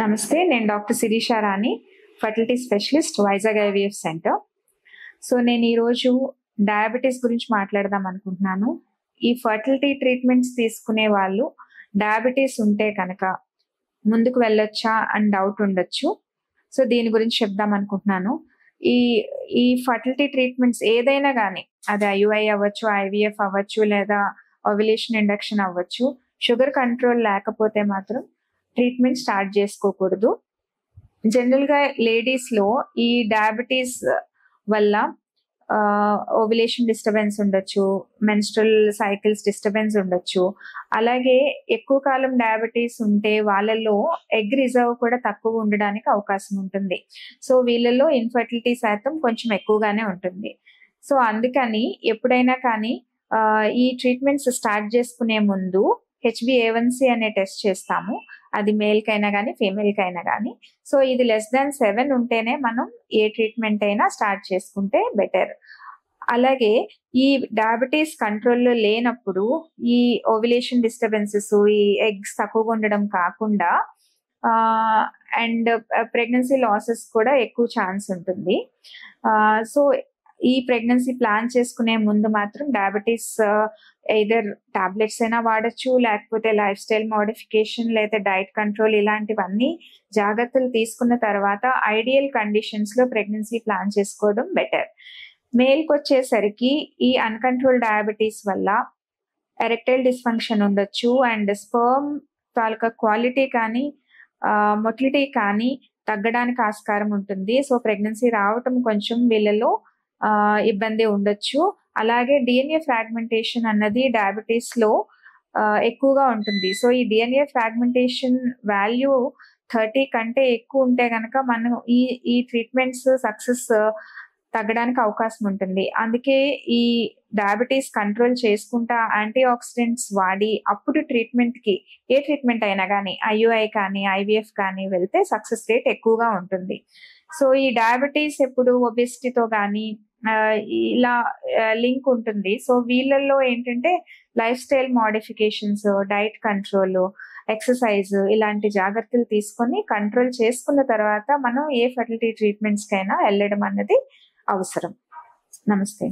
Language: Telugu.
నమస్తే. నేను doctor Shirisha Rani, fertility specialist, Vizag IVF centre. So నేను ఈరోజు డయాబెటీస్ గురించి మాట్లాడదాం అనుకుంటున్నాను. ఈ ఫర్టిలిటీ ట్రీట్మెంట్స్ తీసుకునే వాళ్ళు డయాబెటీస్ ఉంటే కనుక ముందుకు వెళ్ళొచ్చా అని డౌట్ ఉండొచ్చు. సో దీని గురించి చెప్దాం అనుకుంటున్నాను. ఈ ఈ ఫర్టిలిటీ ట్రీట్మెంట్స్ ఏదైనా కానీ, అది ఐయుఐ అవ్వచ్చు, ఐవీఎఫ్ అవ్వచ్చు, లేదా ఓవ్యులేషన్ ఇండక్షన్ అవ్వచ్చు, షుగర్ కంట్రోల్ లేకపోతే మాత్రం ట్రీట్మెంట్ స్టార్ట్ చేసుకోకూడదు. జనరల్ గా లేడీస్ లో ఈ డయాబెటీస్ వల్ల ఓవ్యులేషన్ డిస్టర్బెన్స్ ఉండొచ్చు, మెన్స్ట్రల్ సైకిల్స్ డిస్టర్బెన్స్ ఉండొచ్చు. అలాగే ఎక్కువ కాలం డయాబెటీస్ ఉంటే వాళ్ళలో ఎగ్ రిజర్వ్ కూడా తక్కువ ఉండడానికి అవకాశం ఉంటుంది. సో వీళ్ళలో ఇన్ఫర్టిలిటీ శాతం కొంచెం ఎక్కువగానే ఉంటుంది. సో అందుకని ఎప్పుడైనా కానీ ఈ ట్రీట్మెంట్స్ స్టార్ట్ చేసుకునే ముందు HbA1c అనే టెస్ట్ చేస్తాము. అది మేల్ కైనా కానీ ఫీమేల్ కైనా కానీ. సో ఇది <7 ఉంటేనే మనం ఏ ట్రీట్మెంట్ అయినా స్టార్ట్ చేసుకుంటే బెటర్. అలాగే ఈ డయాబెటీస్ కంట్రోల్లో లేనప్పుడు ఈ ఓవ్యులేషన్ డిస్టర్బెన్సెస్, ఈ ఎగ్స్ తక్కువగా ఉండడం కాకుండా అండ్ ప్రెగ్నెన్సీ లాసెస్ కూడా ఎక్కువ ఛాన్స్ ఉంటుంది. సో ఈ ప్రెగ్నెన్సీ ప్లాన్ చేసుకునే ముందు మాత్రం డయాబెటీస్ ఎయిదర్ టాబ్లెట్స్ అయినా వాడచ్చు, లేకపోతే లైఫ్ స్టైల్ మోడిఫికేషన్ లేదా డైట్ కంట్రోల్ ఇలాంటివన్నీ జాగ్రత్తలు తీసుకున్న తర్వాత ఐడియల్ కండిషన్స్ లో ప్రెగ్నెన్సీ ప్లాన్ చేసుకోవడం బెటర్. మేల్కి వచ్చేసరికి ఈ అన్కంట్రోల్ డయాబెటీస్ వల్ల ఎరెక్టైల్ డిస్ఫంక్షన్ ఉండొచ్చు అండ్ స్పర్మ్ తాలూకా క్వాలిటీ కానీ మొటిలిటీ కానీ తగ్గడానికి ఆస్కారం ఉంటుంది. సో ప్రెగ్నెన్సీ రావటం కొంచెం వీళ్ళలో ఇబ్బంది ఉండొచ్చు. అలాగే డిఎన్ఏ ఫ్రాగ్మెంటేషన్ అన్నది డయాబెటీస్ లో ఎక్కువగా ఉంటుంది. సో ఈ డిఎన్ఏ ఫ్రాగ్మెంటేషన్ వాల్యూ 30 కంటే ఎక్కువ ఉంటే కనుక మనం ఈ ట్రీట్మెంట్స్ సక్సెస్ తగ్గడానికి అవకాశం ఉంటుంది. అందుకే ఈ డయాబెటీస్ కంట్రోల్ చేసుకుంటా యాంటీ ఆక్సిడెంట్స్ వాడి అప్పుడు ట్రీట్మెంట్ కి ఏ ట్రీట్మెంట్ అయినా కానీ ఐయుఐ కానీ ఐవీఎఫ్ కానీ వెళ్తే సక్సెస్ రేట్ ఎక్కువగా ఉంటుంది. సో ఈ డయాబెటీస్ ఎప్పుడు ఒబెసిటీతో కానీ ఇలా లింక్ ఉంటుంది. సో వీళ్ళల్లో ఏంటంటే life style modifications, diet control, exercise ఇలాంటి జాగ్రత్తలు తీసుకొని కంట్రోల్ చేసుకున్న తర్వాత మనం ఏ ఫర్టిలిటీ ట్రీట్మెంట్స్ కైనా వెళ్ళడం అన్నది అవసరం. నమస్తే.